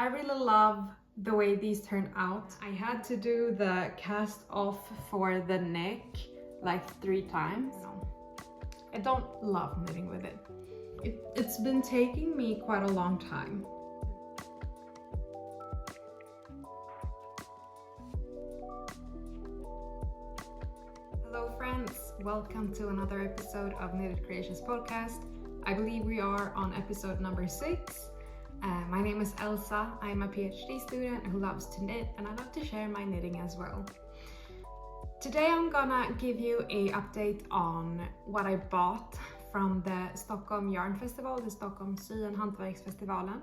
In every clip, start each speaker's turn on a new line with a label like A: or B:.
A: I really love the way these turned out. I had to do the cast off for the neck like 3 times. I don't love knitting with it. It's been taking me quite a long time. Hello friends, welcome to another episode of Knitted Creations podcast. I believe we are on episode number 6. My name is Elsa. I'm a PhD student who loves to knit, and I love to share my knitting as well. Today I'm gonna give you an update on what I bought from the Stockholm Yarn Festival, the Stockholm Sy and Hantverksfestivalen.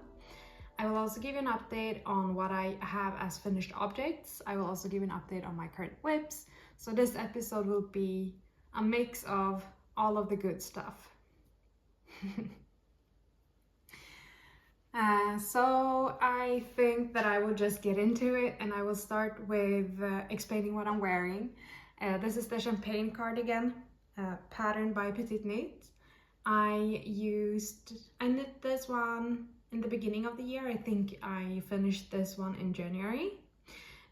A: I will also give you an update on what I have as finished objects. I will also give you an update on my current whips. So this episode will be a mix of all of the good stuff. So I think that I will just get into it, and I will start with explaining what I'm wearing. This is the champagne cardigan patterned by Petite Knit. I knit this one in the beginning of the year. I think I finished this one in January.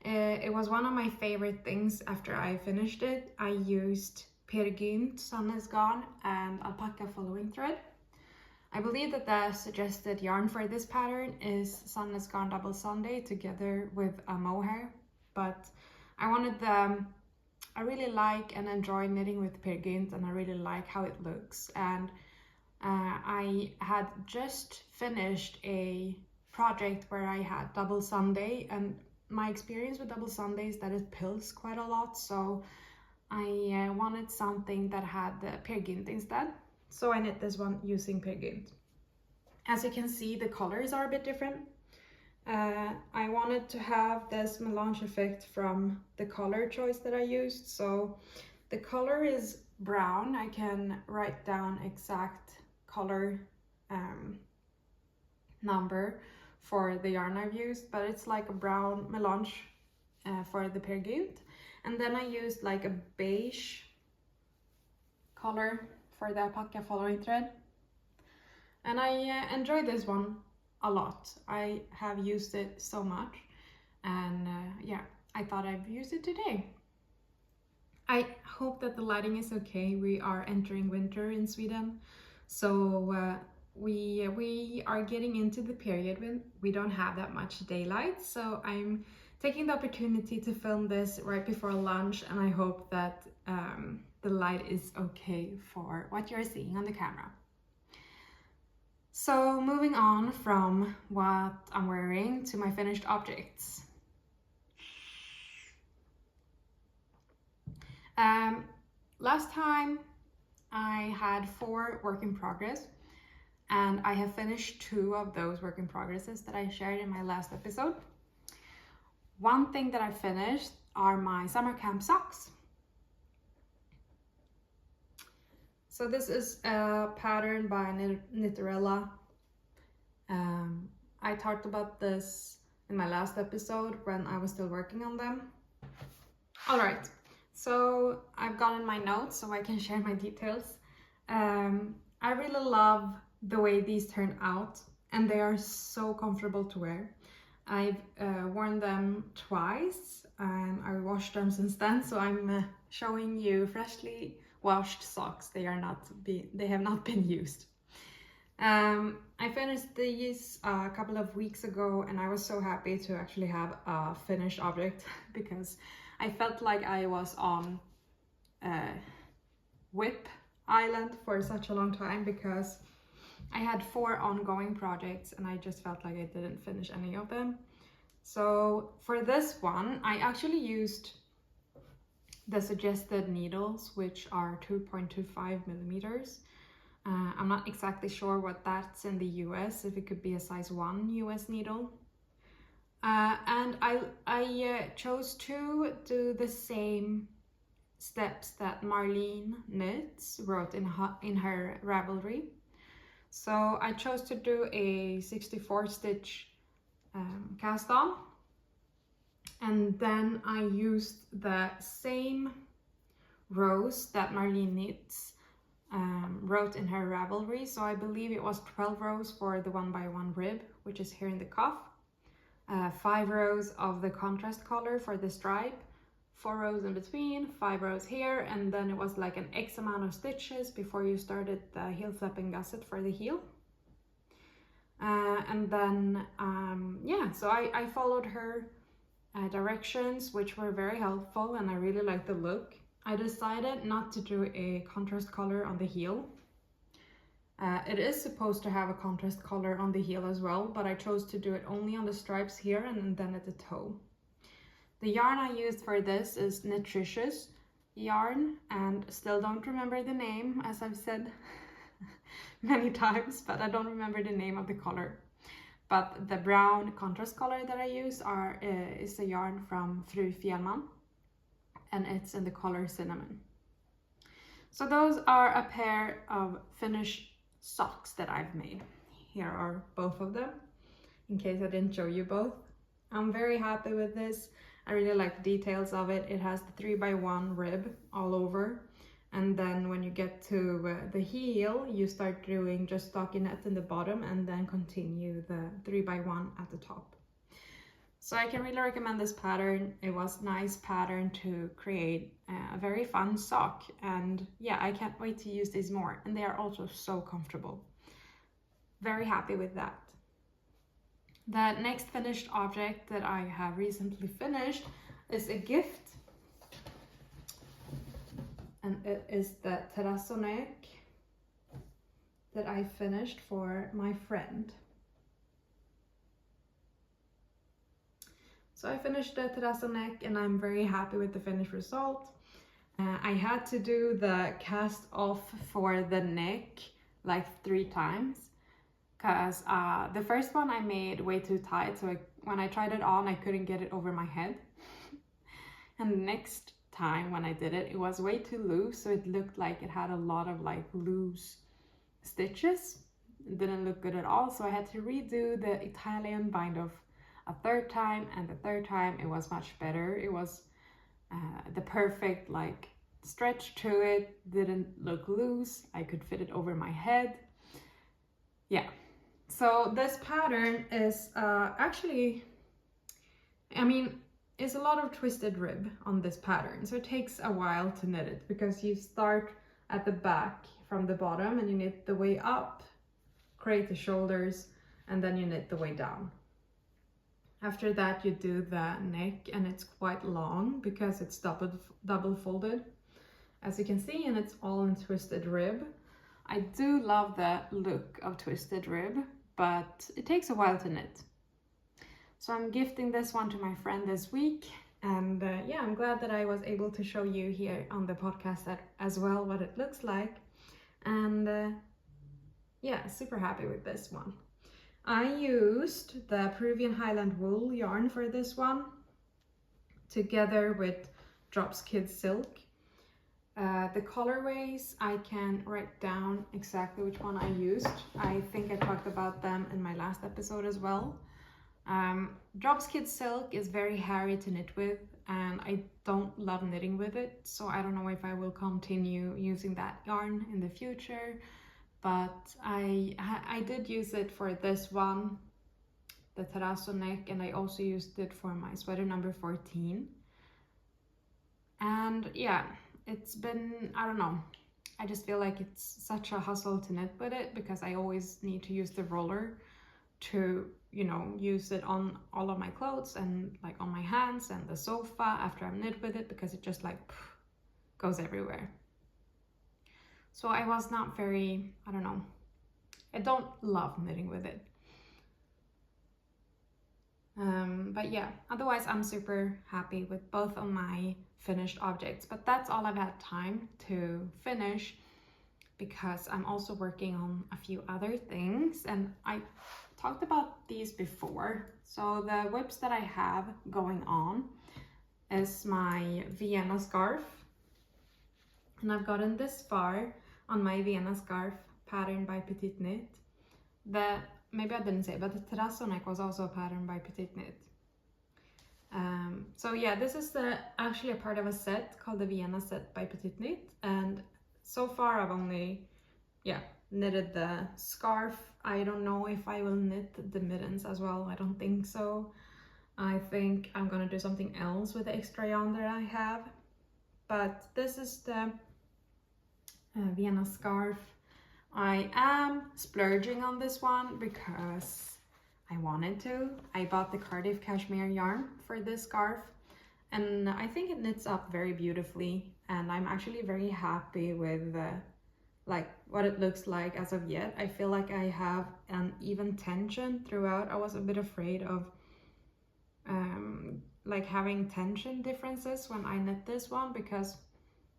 A: It was one of my favorite things after I finished it. I used Peer Gynt, Sannes garn, and alpaca following thread. I believe that the suggested yarn for this pattern is Sannes garn double Sunday together with a mohair, but I really like and enjoy knitting with Peer Gynt, and I really like how it looks. And I had just finished a project where I had double Sunday, and my experience with double Sunday is that it pills quite a lot, so I wanted something that had the Peer Gynt instead. So I knit this one using Peer Gynt. As you can see, the colors are a bit different. I wanted to have this melange effect from the color choice that I used. So the color is brown. I can write down exact color number for the yarn I've used, but it's like a brown melange for the Peer Gynt. And then I used like a beige color for the alpaca following thread, and I enjoy this one a lot. I have used it so much, and yeah, I thought I'd use it today. I hope that the lighting is okay. We are entering winter in Sweden, so we are getting into the period when we don't have that much daylight, so I'm taking the opportunity to film this right before lunch, and I hope that the light is okay for what you're seeing on the camera. So moving on from what I'm wearing to my finished objects. Last time I had 4 work in progress, and I have finished 2 of those work in progresses that I shared in my last episode. One thing that I finished are my summer camp socks. So this is a pattern by Knitterella. I talked about this in my last episode when I was still working on them. Alright, so I've gotten my notes so I can share my details. I really love the way these turn out, and they are so comfortable to wear. I've worn them twice, and I washed them since then, so I'm showing you freshly washed socks. They have not been used. I finished these a couple of weeks ago, and I was so happy to actually have a finished object because I felt like I was on Whip Island for such a long time because I had 4 ongoing projects and I just felt like I didn't finish any of them. So for this one, I actually used the suggested needles, which are 2.25 millimeters. I'm not exactly sure what that's in the US, if it could be a size 1 US needle. And I chose to do the same steps that Marlene Nits wrote in her Ravelry. So I chose to do a 64 stitch cast on, and then I used the same rows that Marlene Nits wrote in her Ravelry. So I believe it was 12 rows for the 1x1 rib, which is here in the cuff. 5 rows of the contrast color for the stripe, 4 rows in between, 5 rows here, and then it was like an X amount of stitches before you started the heel flap and gusset for the heel. And then yeah, so I followed her directions, which were very helpful, and I really liked the look. I decided not to do a contrast color on the heel. It is supposed to have a contrast color on the heel as well, but I chose to do it only on the stripes here and then at the toe. The yarn I used for this is Nutritious yarn, and still don't remember the name, as I've said many times, but I don't remember the name of the color. But the brown contrast color that I use is a yarn from Fru Fjällman, and it's in the color Cinnamon. So those are a pair of finished socks that I've made. Here are both of them, in case I didn't show you both. I'm very happy with this. I really like the details of it. It has the 3x1 rib all over. And then when you get to the heel, you start doing just stockinette in the bottom and then continue the 3x1 at the top. So I can really recommend this pattern. It was a nice pattern to create a very fun sock. And yeah, I can't wait to use these more. And they are also so comfortable. Very happy with that. The next finished object that I have recently finished is a gift. And it is the Terason Neck that I finished for my friend. So I finished the Terason Neck and I'm very happy with the finished result. I had to do the cast off for the neck like 3 times. Because the first one I made way too tight, so when I tried it on I couldn't get it over my head. And the next time when I did it, it was way too loose, so it looked like it had a lot of like loose stitches. It didn't look good at all, so I had to redo the Italian bind off a 3rd time, and the 3rd time it was much better. It was the perfect like stretch to it, didn't look loose, I could fit it over my head. Yeah. So this pattern is actually, I mean, it's a lot of twisted rib on this pattern. So it takes a while to knit it because you start at the back from the bottom and you knit the way up, create the shoulders, and then you knit the way down. After that you do the neck, and it's quite long because it's double folded, as you can see, and it's all in twisted rib. I do love the look of twisted rib, but it takes a while to knit. So I'm gifting this one to my friend this week, and yeah, I'm glad that I was able to show you here on the podcast as well what it looks like. And yeah, super happy with this one. I used the Peruvian Highland wool yarn for this one, together with Drops Kids Silk. The colorways, I can write down exactly which one I used. I think I talked about them in my last episode as well. Drops Kids Silk is very hairy to knit with, and I don't love knitting with it, so I don't know if I will continue using that yarn in the future. But I did use it for this one, the Terason Neck, and I also used it for my sweater number 14. And yeah, it's been, I don't know, I just feel like it's such a hustle to knit with it because I always need to use the roller to, you know, use it on all of my clothes and like on my hands and the sofa after I'm knit with it, because it just like goes everywhere. So I was not very, I don't know, I don't love knitting with it. But yeah, otherwise I'm super happy with both of my finished objects, but that's all I've had time to finish because I'm also working on a few other things, and I talked about these before. So the whips that I have going on is my Vienna Scarf, and I've gotten this far on my Vienna Scarf pattern by Petite Knit. Maybe I didn't say, but the Terason Neck was also a pattern by Petite Knit. So yeah, this is actually a part of a set called the Vienna set by Petite Knit, and so far I've only knitted the scarf. I don't know if I will knit the mittens as well, I don't think so. I think I'm gonna do something else with the extra yarn that I have. But this is the Vienna Scarf. I am splurging on this one because I wanted to. I bought the Cardiff cashmere yarn for this scarf, and I think it knits up very beautifully, and I'm actually very happy with like what it looks like as of yet. I feel like I have an even tension throughout. I was a bit afraid of like having tension differences when I knit this one, because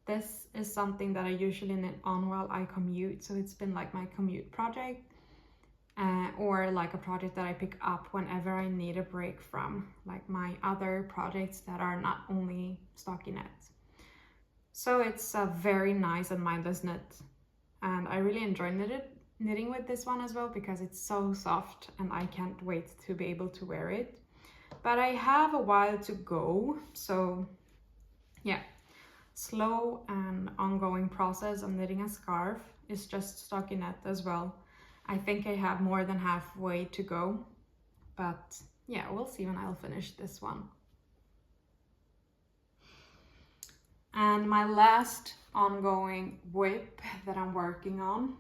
A: this is something that I usually knit on while I commute, so it's been like my commute project, or like a project that I pick up whenever I need a break from like my other projects that are not only stockinette. So it's a very nice and mindless knit, and I really enjoy knitting with this one as well because it's so soft and I can't wait to be able to wear it. But I have a while to go, so yeah, slow and ongoing process of knitting a scarf is just stockinette as well. I think I have more than halfway to go, but yeah, we'll see when I'll finish this one. And my last ongoing whip that I'm working on,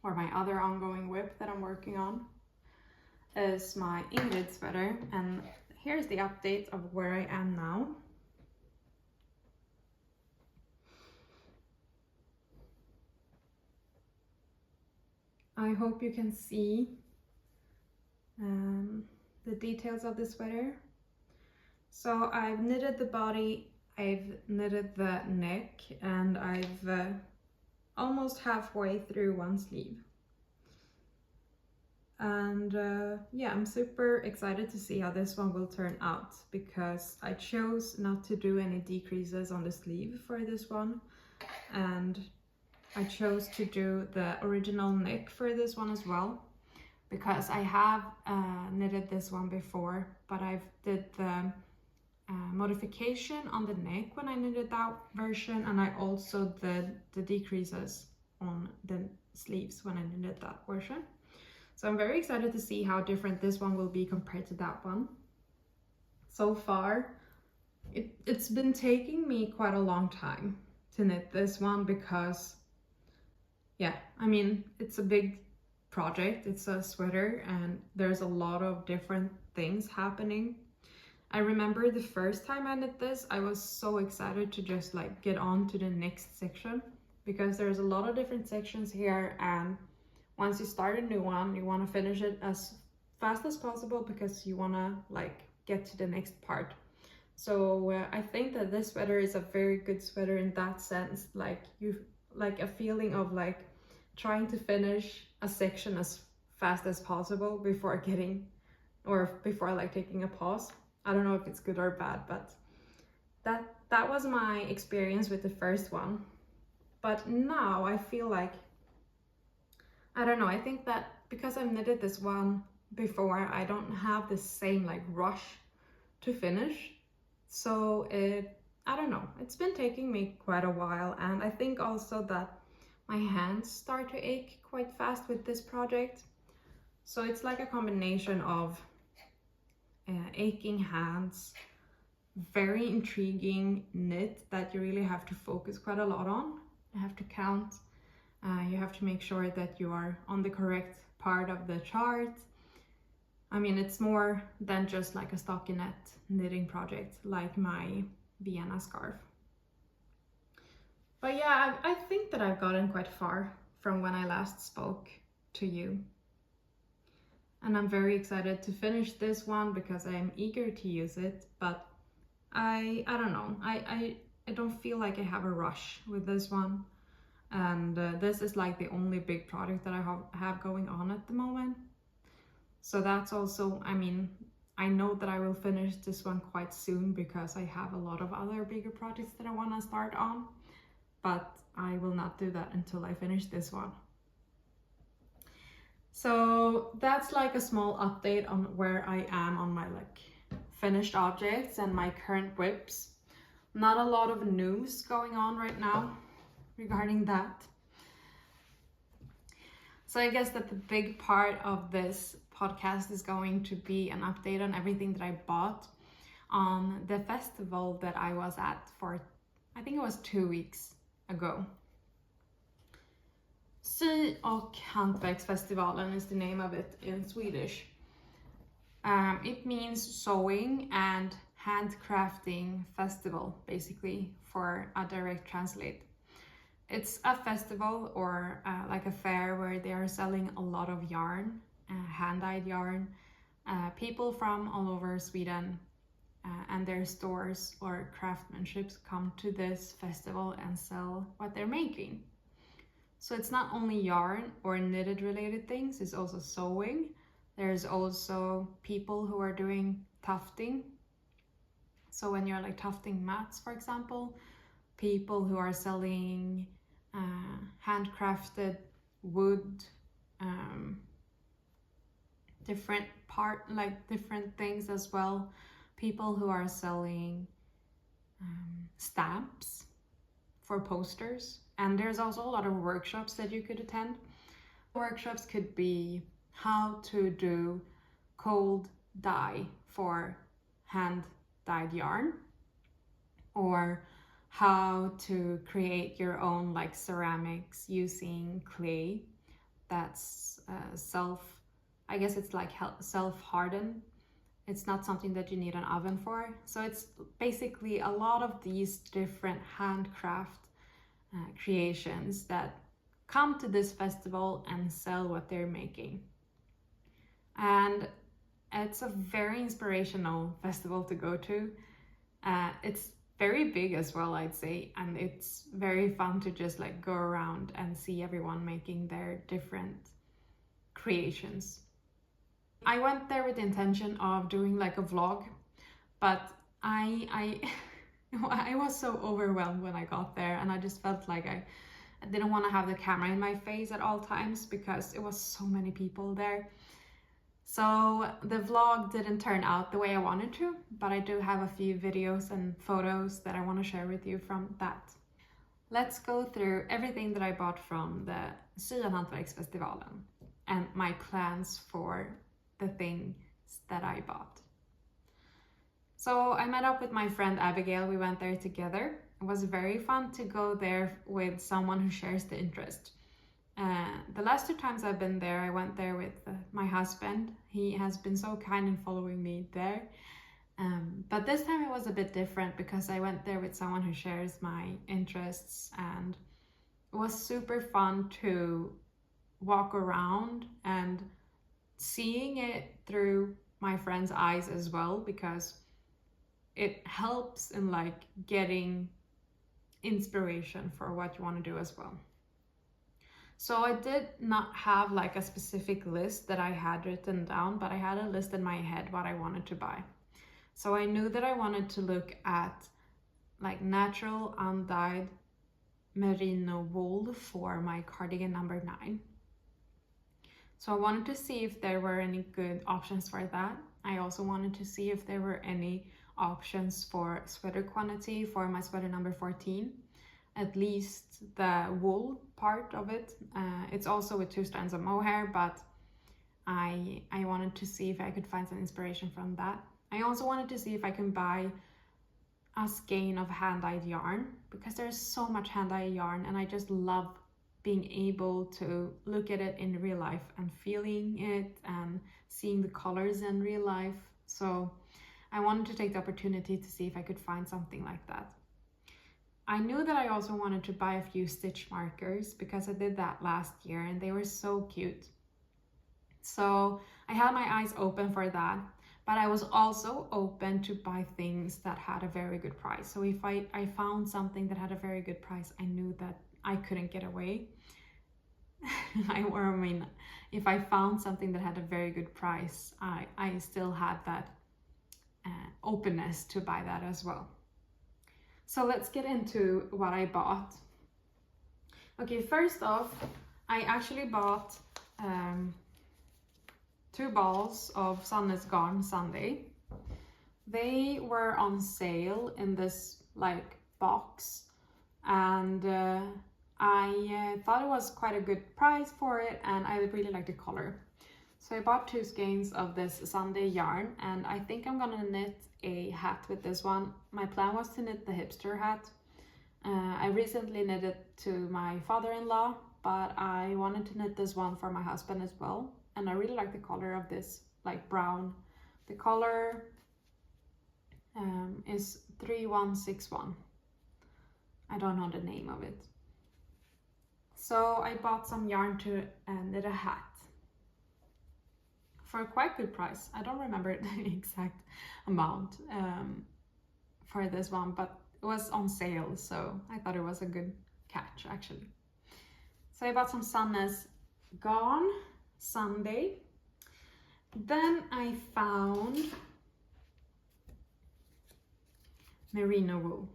A: or my other ongoing whip that I'm working on, is my Ingrid sweater, and here's the update of where I am now. I hope you can see the details of the sweater. So I've knitted the body, I've knitted the neck, and I've almost halfway through one sleeve. And yeah, I'm super excited to see how this one will turn out, because I chose not to do any decreases on the sleeve for this one, and I chose to do the original neck for this one as well, because I have knitted this one before, but I've did the modification on the neck when I knitted that version, and I also did the decreases on the sleeves when I knitted that version. So I'm very excited to see how different this one will be compared to that one. So far, it's been taking me quite a long time to knit this one because, yeah, I mean, it's a big project, it's a sweater, and there's a lot of different things happening. I remember the first time I knit this, I was so excited to just like get on to the next section, because there's a lot of different sections here, and once you start a new one, you want to finish it as fast as possible because you want to like get to the next part. So I think that this sweater is a very good sweater in that sense, like you like a feeling of like trying to finish a section as fast as possible before getting, or before like taking a pause. I don't know if it's good or bad, but that was my experience with the first one. But now I feel like, I don't know, I think that because I've knitted this one before, I don't have the same like rush to finish. So I don't know, it's been taking me quite a while, and I think also that my hands start to ache quite fast with this project. So it's like a combination of aching hands, very intriguing knit that you really have to focus quite a lot on. You have to count, you have to make sure that you are on the correct part of the chart. I mean, it's more than just like a stockinette knitting project like my Vienna Scarf. But yeah, I think that I've gotten quite far from when I last spoke to you. And I'm very excited to finish this one because I am eager to use it, but I don't know, I don't feel like I have a rush with this one. And this is like the only big project that I have going on at the moment. So that's also, I mean, I know that I will finish this one quite soon because I have a lot of other bigger projects that I want to start on, but I will not do that until I finish this one. So that's like a small update on where I am on my like finished objects and my current whips. Not a lot of news going on right now regarding that. So I guess that the big part of this podcast is going to be an update on everything that I bought on the festival that I was at for, I think it was 2 weeks ago. Sy- och hantverksfestivalen is the name of it in Swedish. It means sewing and handcrafting festival, basically, for a direct translate. It's a festival or like a fair where they are selling a lot of yarn, hand-dyed yarn. People from all over Sweden and their stores or craftsmanships come to this festival and sell what they're making. So it's not only yarn or knitted related things, it's also sewing. There's also people who are doing tufting. So when you're like tufting mats, for example, people who are selling handcrafted wood, different things as well. People who are selling stamps for posters. And there's also a lot of workshops that you could attend. Workshops could be how to do cold dye for hand-dyed yarn, or how to create your own like ceramics using clay that's I guess it's like self-hardened. It's not something that you need an oven for. So it's basically a lot of these different handcraft creations that come to this festival and sell what they're making. And it's a very inspirational festival to go to. It's very big as well, I'd say, and it's very fun to just like go around and see everyone making their different creations. I went there with the intention of doing like a vlog, but I was so overwhelmed when I got there, and I just felt like I didn't want to have the camera in my face at all times because it was so many people there. So the vlog didn't turn out the way I wanted to, but I do have a few videos and photos that I want to share with you from that. Let's go through everything that I bought from the Sy- och hantverksfestivalen and my plans for the things that I bought. So I met up with my friend Abigail. We went there together. It was very fun to go there with someone who shares the interest. The last 2 times I've been there, I went there with my husband. He has been so kind in following me there. But this time it was a bit different because I went there with someone who shares my interests, and it was super fun to walk around and seeing it through my friend's eyes as well, because it helps in like getting inspiration for what you want to do as well. So I did not have like a specific list that I had written down, but I had a list in my head what I wanted to buy. So I knew that I wanted to look at like natural undyed merino wool for my cardigan number 9. So I wanted to see if there were any good options for that. I also wanted to see if there were any options for sweater quantity for my sweater number 14. At least the wool part of it. It's also with 2 strands of mohair, but I wanted to see if I could find some inspiration from that. I also wanted to see if I can buy a skein of hand-dyed yarn, because there's so much hand-dyed yarn and I just love being able to look at it in real life and feeling it and seeing the colors in real life. So I wanted to take the opportunity to see if I could find something like that. I knew that I also wanted to buy a few stitch markers because I did that last year and they were so cute. So I had my eyes open for that, but I was also open to buy things that had a very good price. So if I found something that had a very good price, I knew that I couldn't get away. If I found something that had a very good price, I still had that openness to buy that as well. So let's get into what I bought. Okay, first off, I actually bought 2 balls of Sannes Garn Sunday. They were on sale in this like box, and I thought it was quite a good price for it, and I really liked the color. So I bought 2 skeins of this Sunday yarn, and I think I'm gonna knit a hat with this one. My plan was to knit the hipster hat. I recently knitted to my father-in-law, but I wanted to knit this one for my husband as well. And I really like the color of this, like brown. The color is 3161. I don't know the name of it. So I bought some yarn to knit a hat for a quite good price. I don't remember the exact amount for this one, but it was on sale, so I thought it was a good catch actually. So I bought some Sannes Garn Sunday. Then I found merino wool.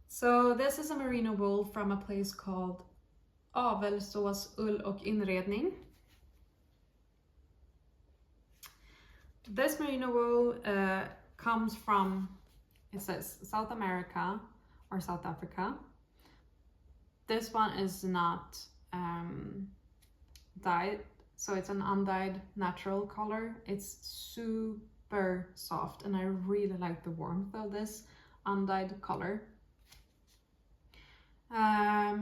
A: So this is a merino wool from a place called Avelsås ull och inredning. This merino wool comes from, it says South America or South Africa. This one is not dyed, so it's an undyed natural color. It's super soft and I really like the warmth of this undyed color.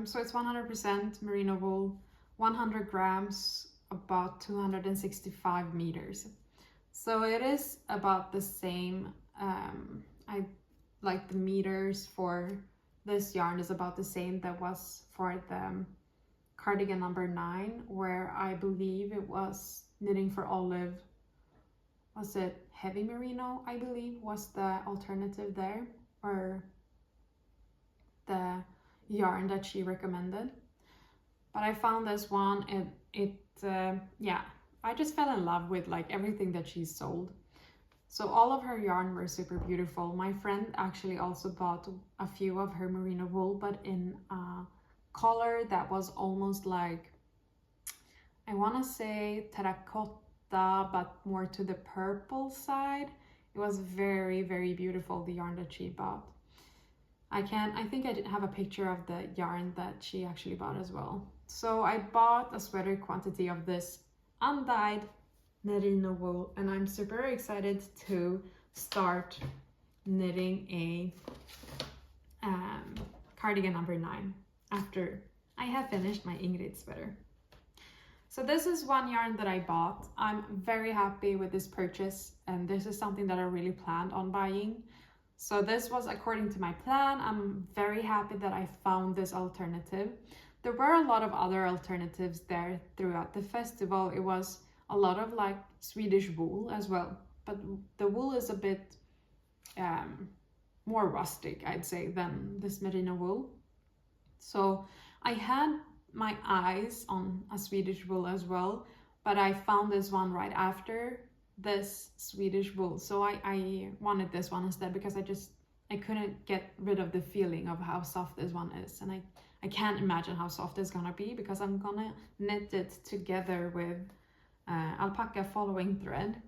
A: So it's 100% merino wool, 100 grams, about 265 meters. So it is about the same. I like the meters for this yarn is about the same that was for the cardigan number 9, where I believe it was knitting for Olive. Was it heavy merino? I believe was the alternative there, or the yarn that she recommended. But I found this one, yeah, I just fell in love with like everything that she sold. So all of her yarn were super beautiful. My friend actually also bought a few of her merino wool, but in a color that was almost like, I want to say terracotta, but more to the purple side. It was very, very beautiful, the yarn that she bought. I think I didn't have a picture of the yarn that she actually bought as well. So I bought a sweater quantity of this undyed merino wool, and I'm super excited to start knitting a cardigan number 9 after I have finished my Ingrid sweater. So this is one yarn that I bought. I'm very happy with this purchase, and this is something that I really planned on buying. So this was according to my plan. I'm very happy that I found this alternative. There were a lot of other alternatives there throughout the festival. It was a lot of like Swedish wool as well, but the wool is a bit more rustic, I'd say, than this merino wool. So I had my eyes on a Swedish wool as well, but I found this one right after this Swedish wool, so I wanted this one instead, because I couldn't get rid of the feeling of how soft this one is, and I can't imagine how soft it's gonna be, because I'm gonna knit it together with alpaca following thread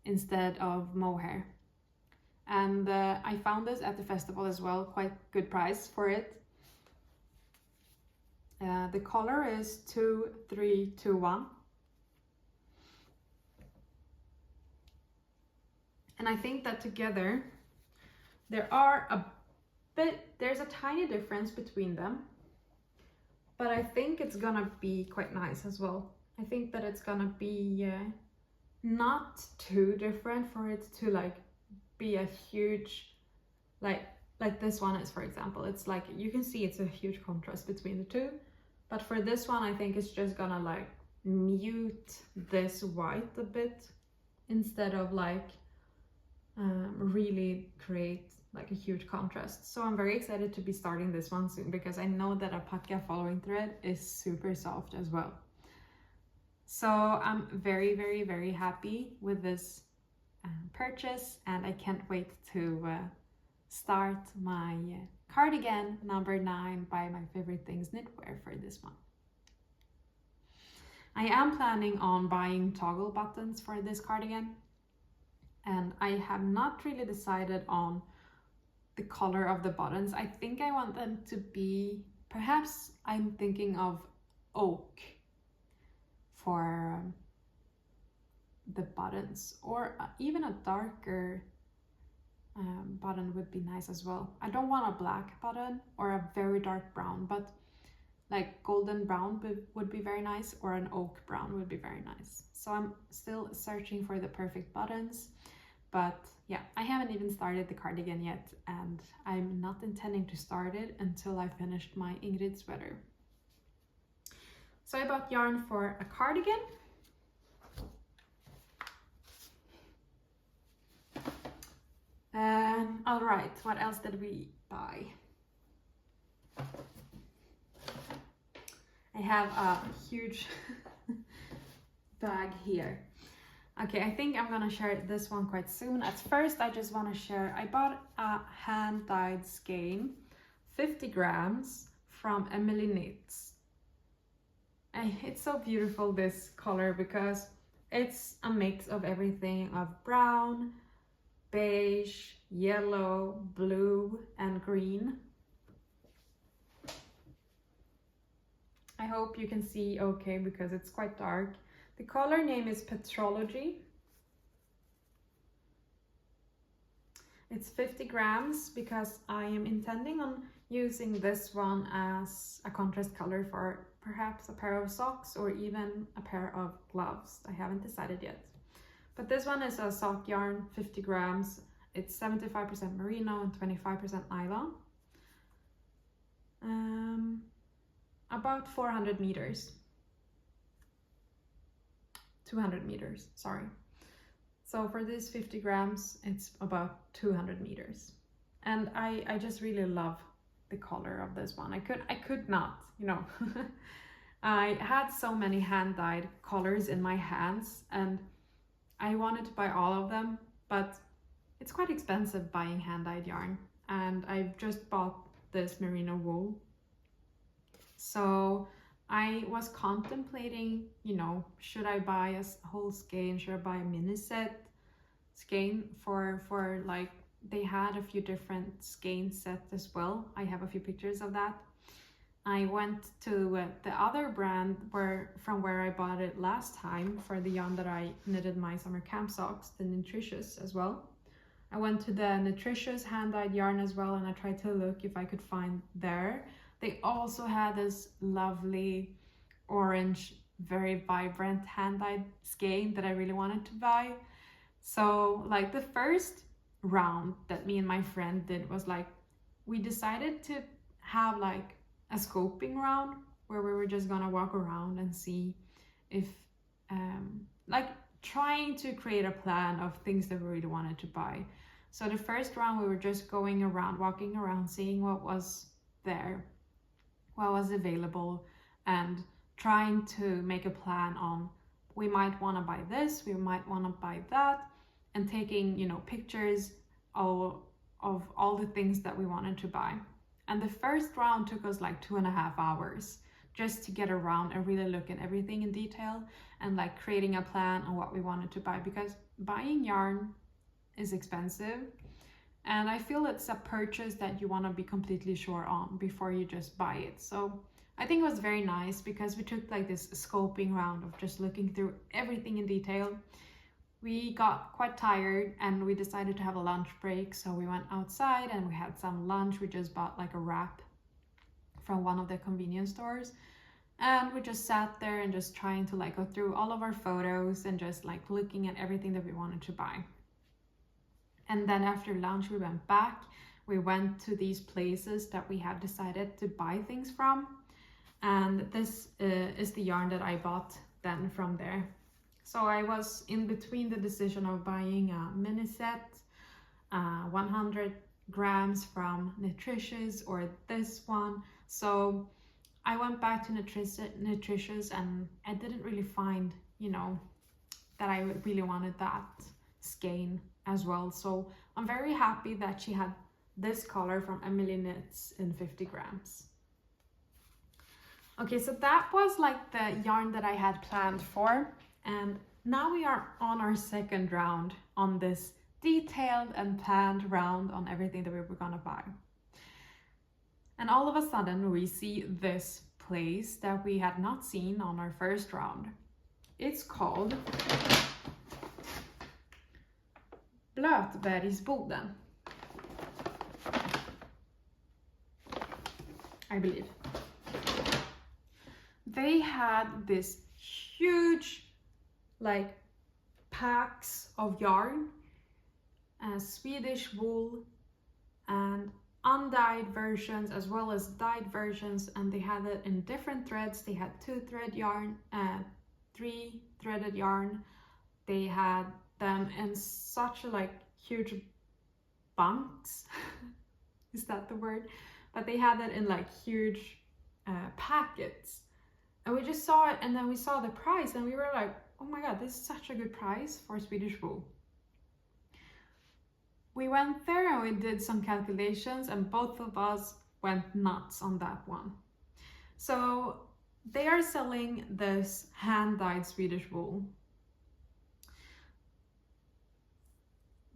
A: instead of mohair. And I found this at the festival as well, quite good price for it. The color is 2321. And I think that together there's a tiny difference between them, but I think it's gonna be quite nice as well. I think that it's gonna be not too different for it to like be a huge, like this one is, for example. It's like, you can see it's a huge contrast between the two, but for this one I think it's just gonna like mute this white a bit instead of like really create like a huge contrast. So I'm very excited to be starting this one soon, because I know that alpaca following thread is super soft as well. So I'm very, very, very happy with this purchase, and I can't wait to start my cardigan number 9 by My Favorite Things knitwear for this one. I am planning on buying toggle buttons for this cardigan, and I have not really decided on the color of the buttons. I think I want them to be, perhaps I'm thinking of oak for the buttons, or even a darker button would be nice as well. I don't want a black button or a very dark brown, but like golden brown would be very nice, or an oak brown would be very nice. So I'm still searching for the perfect buttons, but yeah, I haven't even started the cardigan yet, and I'm not intending to start it until I finished my Ingrid sweater. So I bought yarn for a cardigan. All right, what else did we buy? I have a huge bag here. Okay, I think I'm gonna share this one quite soon. At first, I just wanna share, I bought a hand-dyed skein, 50 grams from Nits. And it's so beautiful, this color, because it's a mix of everything of brown, beige, yellow, blue, and green. I hope you can see okay because it's quite dark. The color name is Petrology. It's 50 grams because I am intending on using this one as a contrast color for perhaps a pair of socks or even a pair of gloves. I haven't decided yet. But this one is a sock yarn, 50 grams. It's 75% merino and 25% nylon. About 400 meters. 200 meters, sorry. So for this 50 grams, it's about 200 meters. And I just really love the color of this one. I could not, you know. I had so many hand-dyed colors in my hands and I wanted to buy all of them, but it's quite expensive buying hand-dyed yarn. And I've just bought this merino wool. So I was contemplating, you know, should I buy a whole skein? Should I buy a mini set skein for like, they had a few different skein sets as well. I have a few pictures of that. I went to the other brand from where I bought it last time for the yarn that I knitted my summer camp socks, the Nutritious as well. I went to the Nutritious hand-dyed yarn as well, and I tried to look if I could find there. They also had this lovely orange, very vibrant hand-dyed skein that I really wanted to buy. So like the first round that me and my friend did was like, we decided to have like a scoping round where we were just gonna walk around and see if, like trying to create a plan of things that we really wanted to buy. So the first round we were just going around, walking around, seeing what was there, what was available, and trying to make a plan on, we might want to buy this, we might want to buy that, and taking, you know, pictures of all the things that we wanted to buy. And the first round took us like 2.5 hours just to get around and really look at everything in detail and like creating a plan on what we wanted to buy, because buying yarn is expensive. And I feel it's a purchase that you want to be completely sure on before you just buy it. So I think it was very nice because we took like this scoping round of just looking through everything in detail. We got quite tired and we decided to have a lunch break. So we went outside and we had some lunch. We just bought like a wrap from one of the convenience stores. And we just sat there and just trying to like go through all of our photos and just like looking at everything that we wanted to buy. And then after lunch, we went back. We went to these places that we have decided to buy things from. And this is the yarn that I bought then from there. So I was in between the decision of buying a mini set, 100 grams from Nutritious or this one. So I went back to Nutritious and I didn't really find, you know, that I really wanted that skein as well. So I'm very happy that she had this color from Nits in 50 grams. Okay, so that was like the yarn that I had planned for. And now we are on our second round on this detailed and planned round on everything that we were gonna buy. And all of a sudden we see this place that we had not seen on our first round. It's called Blötbergsboden, I believe. They had this huge like packs of yarn, Swedish wool, and undyed versions as well as dyed versions, and they had it in different threads. They had 2-thread yarn, 3-threaded yarn. They had them in such like huge bunks. Is that the word? But they had it in like huge packets, and we just saw it, and then we saw the price, and we were like, oh my god, this is such a good price for Swedish wool. We went there and we did some calculations, and both of us went nuts on that one. So they are selling this hand-dyed Swedish wool.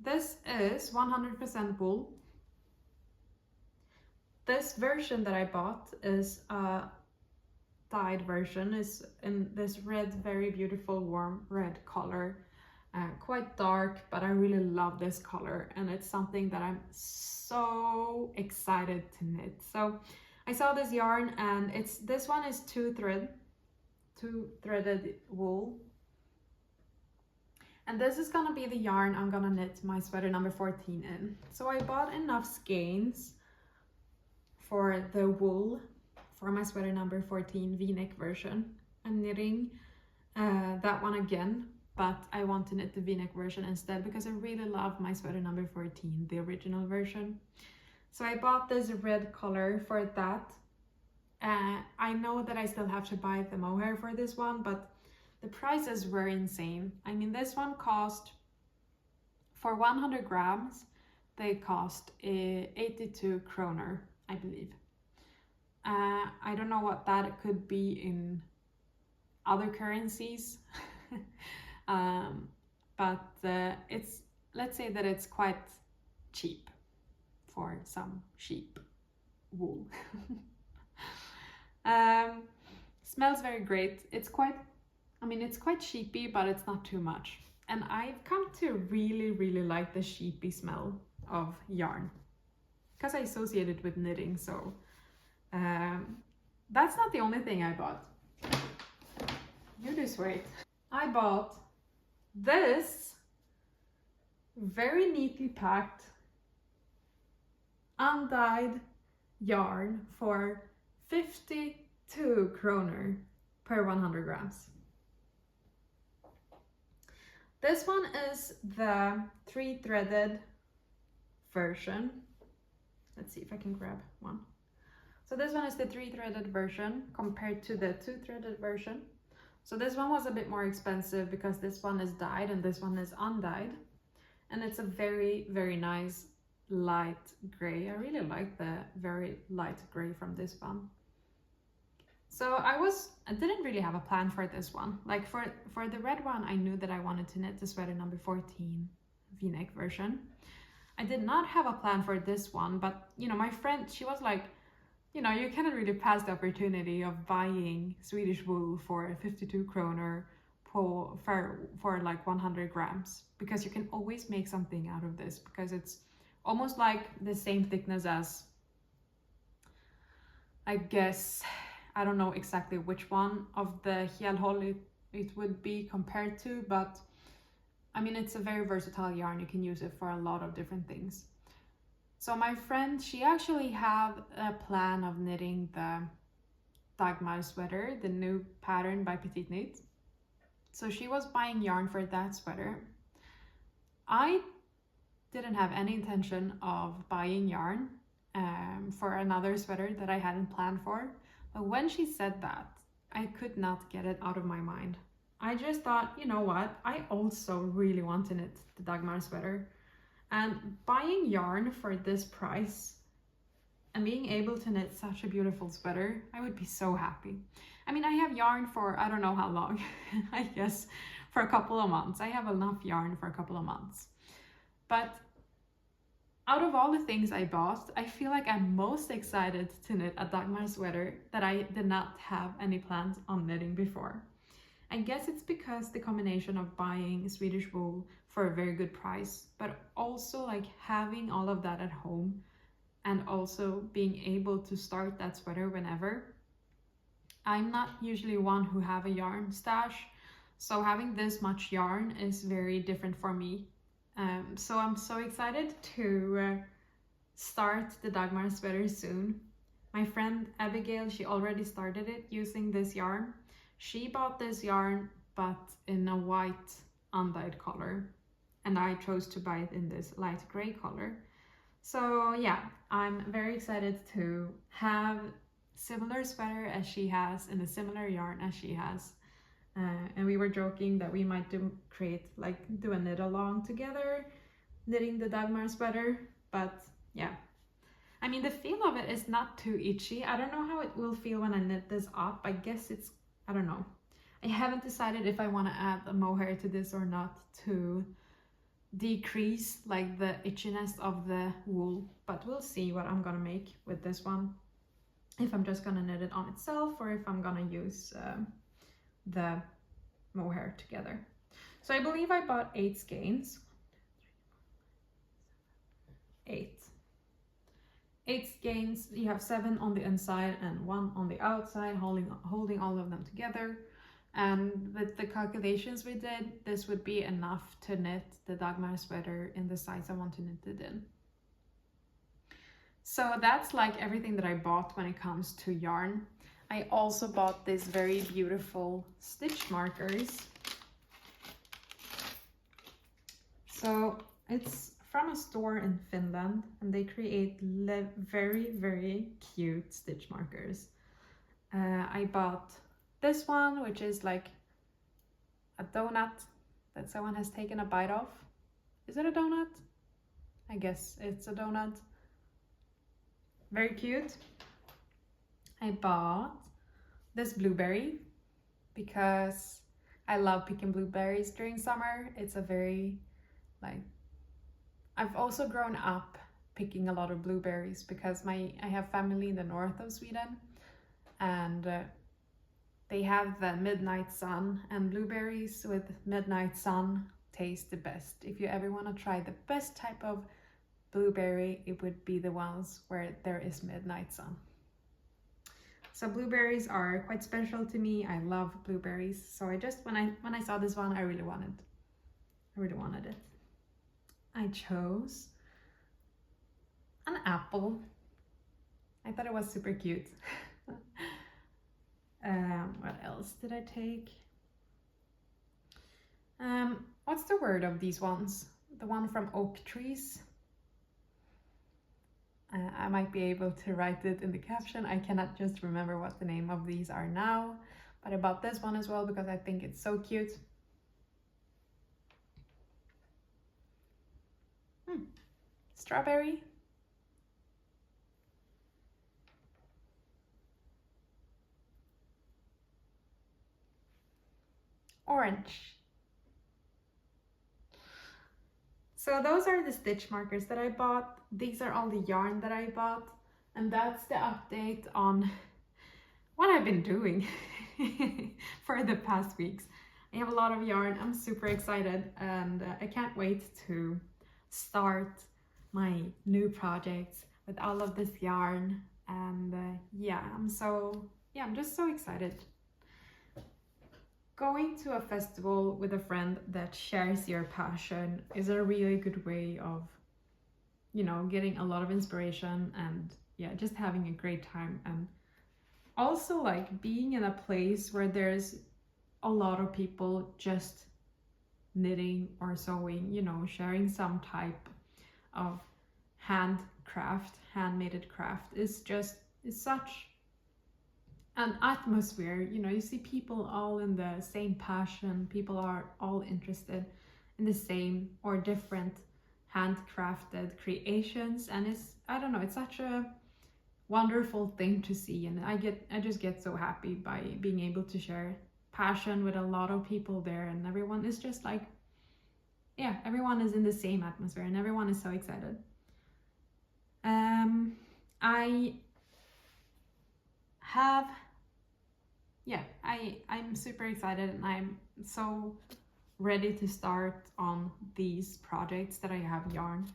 A: This is 100% wool. This version that I bought is a dyed version, is in this red, very beautiful warm red color. Quite dark, but I really love this color, and it's something that I'm so excited to knit. So I saw this yarn, and this one is 2-threaded wool, and this is gonna be the yarn I'm gonna knit my sweater number 14 in. So I bought enough skeins for the wool for my sweater number 14 V-neck version. I'm knitting that one again, but I want to knit the V-neck version instead because I really love my sweater number 14, the original version. So I bought this red color for that. I know that I still have to buy the mohair for this one, but the prices were insane. I mean, this one cost, for 100 grams, they cost 82 kroner, I believe. I don't know what that could be in other currencies. But let's say that it's quite cheap for some sheep wool. Smells very great. It's quite sheepy, but it's not too much. And I've come to really like the sheepy smell of yarn because I associate it with knitting. So that's not the only thing I bought. You just wait. I bought this very neatly packed undyed yarn for 52 kroner per 100 grams. This one is the 3-threaded version. Let's see if I can grab one. So this one is the 3-threaded version compared to the 2-threaded version. So this one was a bit more expensive because this one is dyed and this one is undyed. And it's a very nice light gray. I really like the very light gray from this one. So I didn't really have a plan for this one. Like for the red one, I knew that I wanted to knit the sweater number 14 V-neck version. I did not have a plan for this one, but you know, my friend, she was like, you know, you cannot really pass the opportunity of buying Swedish wool for 52 kroner for like 100 grams, because you can always make something out of this, because it's almost like the same thickness as, I guess, I don't know exactly which one of the helhåll it would be compared to, but I mean, it's a very versatile yarn. You can use it for a lot of different things. So my friend, she actually had a plan of knitting the Dagmar sweater, the new pattern by Petite Knit. So she was buying yarn for that sweater. I didn't have any intention of buying yarn for another sweater that I hadn't planned for. But when she said that, I could not get it out of my mind. I just thought, you know what? I also really want to knit the Dagmar sweater. And buying yarn for this price and being able to knit such a beautiful sweater, I would be so happy. I mean, I have yarn for I don't know how long, I guess for a couple of months. I have enough yarn for a couple of months. But out of all the things I bought, I feel like I'm most excited to knit a Dagmar sweater that I did not have any plans on knitting before. I guess it's because the combination of buying Swedish wool for a very good price, but also like having all of that at home and also being able to start that sweater whenever. I'm not usually one who have a yarn stash, so having this much yarn is very different for me. So I'm so excited to start the Dagmar sweater soon. My friend Abigail, she already started it using this yarn. She bought this yarn, but in a white undyed color, and I chose to buy it in this light gray color. So yeah, I'm very excited to have similar sweater as she has and a similar yarn as she has. And we were joking that we might do a knit along together, knitting the Dagmar sweater. But yeah, I mean, the feel of it is not too itchy. I don't know how it will feel when I knit this up. I guess it's, I don't know. I haven't decided if I want to add a mohair to this or not to decrease like the itchiness of the wool, but we'll see what I'm gonna make with this one. If I'm just gonna knit it on itself or if I'm gonna use the mohair together. So I believe I bought 8 skeins. 8 skeins. You have 7 on the inside and 1 on the outside, holding all of them together. And with the calculations we did, this would be enough to knit the Dagmar sweater in the size I want to knit it in. So that's like everything that I bought when it comes to yarn. I also bought these very beautiful stitch markers. So it's from a store in Finland, and they create very, very cute stitch markers. I bought this one, which is like a donut that someone has taken a bite of. Is it a donut? I guess it's a donut. Very cute. I bought this blueberry because I love picking blueberries during summer. It's a very, like, I've also grown up picking a lot of blueberries because I have family in the north of Sweden, and they have the midnight sun, and blueberries with midnight sun taste the best. If you ever want to try the best type of blueberry, it would be the ones where there is midnight sun. So blueberries are quite special to me. I love blueberries. So I just, when I saw this one, I really wanted it. I chose an apple. I thought it was super cute. What else did I take? What's the word of these ones? The one from oak trees. I might be able to write it in the caption. I cannot just remember what the name of these are now, but I bought this one as well because I think it's so cute. Strawberry. Orange. So those are the stitch markers that I bought. These are all the yarn that I bought, and that's the update on what I've been doing for the past weeks. I have a lot of yarn. I'm super excited, and I can't wait to start my new projects with all of this yarn. And I'm just so excited. Going to a festival with a friend that shares your passion is a really good way of, you know, getting a lot of inspiration and just having a great time. And also like being in a place where there's a lot of people just knitting or sewing, you know, sharing some type of handmade craft is such an atmosphere. You know, you see people all in the same passion. People are all interested in the same or different handcrafted creations, and it's such a wonderful thing to see. And I just get so happy by being able to share passion with a lot of people there, and everyone is just like yeah, everyone is in the same atmosphere and everyone is so excited. I'm super excited and I'm so ready to start on these projects that I have yarn.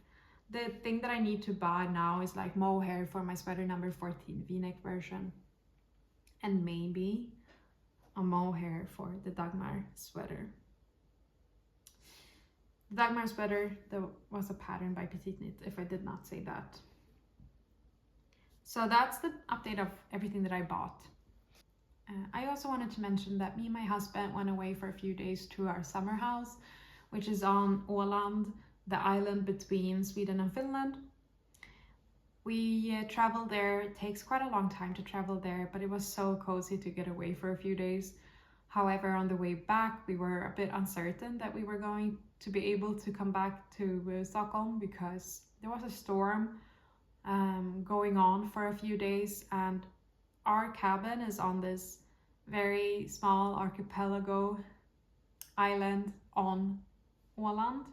A: The thing that I need to buy now is like mohair for my sweater number 14 v-neck version, and maybe a mohair for the Dagmar sweater. The Dagmar sweater, there was a pattern by Petite Knit, if I did not say that. So that's the update of everything that I bought. I also wanted to mention that me and my husband went away for a few days to our summer house, which is on Åland, the island between Sweden and Finland. We traveled there. It takes quite a long time to travel there, but it was so cozy to get away for a few days. However, on the way back, we were a bit uncertain that we were going to be able to come back to Stockholm because there was a storm going on for a few days, and our cabin is on this very small archipelago island on Åland.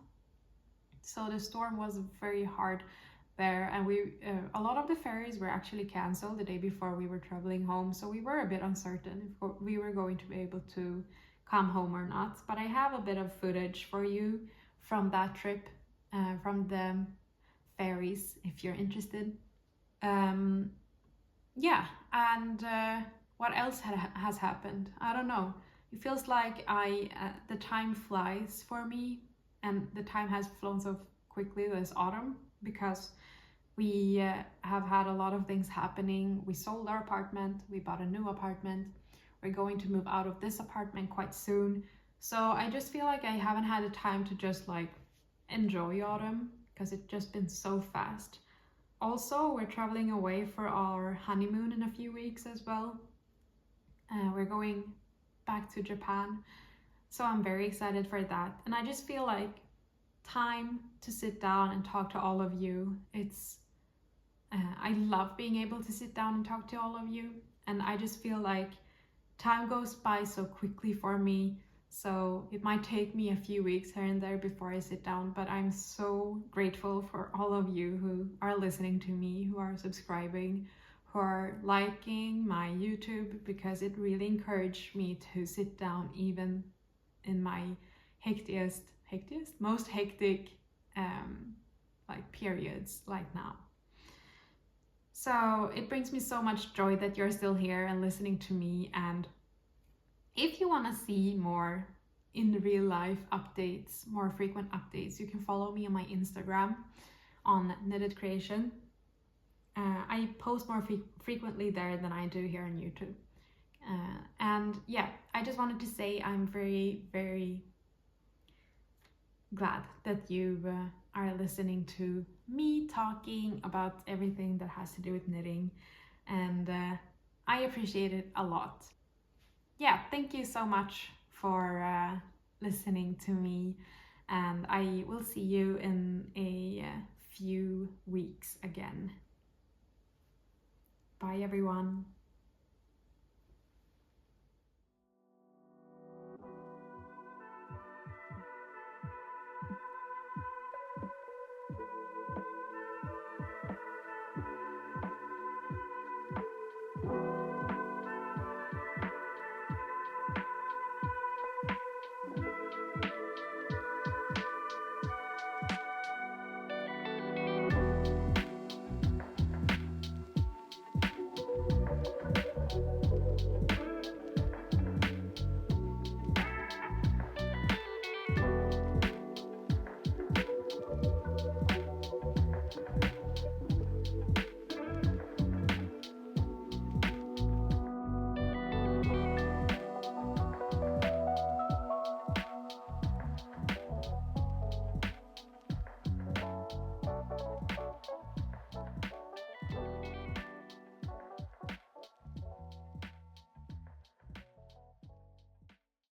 A: So the storm was very hard there, and a lot of the ferries were actually cancelled the day before we were traveling home, so we were a bit uncertain if we were going to be able to come home or not. But I have a bit of footage for you from that trip, from the ferries, if you're interested. Yeah, and what else has happened? I don't know. It feels like the time flies for me, and the time has flown so quickly this autumn because we have had a lot of things happening. We sold our apartment, we bought a new apartment, we're going to move out of this apartment quite soon. So I just feel like I haven't had the time to just like enjoy autumn because it's just been so fast. Also, we're traveling away for our honeymoon in a few weeks as well. We're going back to Japan, so I'm very excited for that. And I just feel like time to sit down and talk to all of you. I love being able to sit down and talk to all of you, and I just feel like time goes by so quickly for me. So it might take me a few weeks here and there before I sit down, but I'm so grateful for all of you who are listening to me, who are subscribing, who are liking my YouTube, because it really encouraged me to sit down even in my most hectic like periods like now. So it brings me so much joy that you're still here and listening to me. And if you want to see more in real life updates, more frequent updates, you can follow me on my Instagram on Knitted Creation. I post more frequently there than I do here on YouTube. And yeah, I just wanted to say I'm very, very glad that you are listening to me talking about everything that has to do with knitting, and I appreciate it a lot. Yeah, thank you so much for listening to me, and I will see you in a few weeks again. Bye everyone.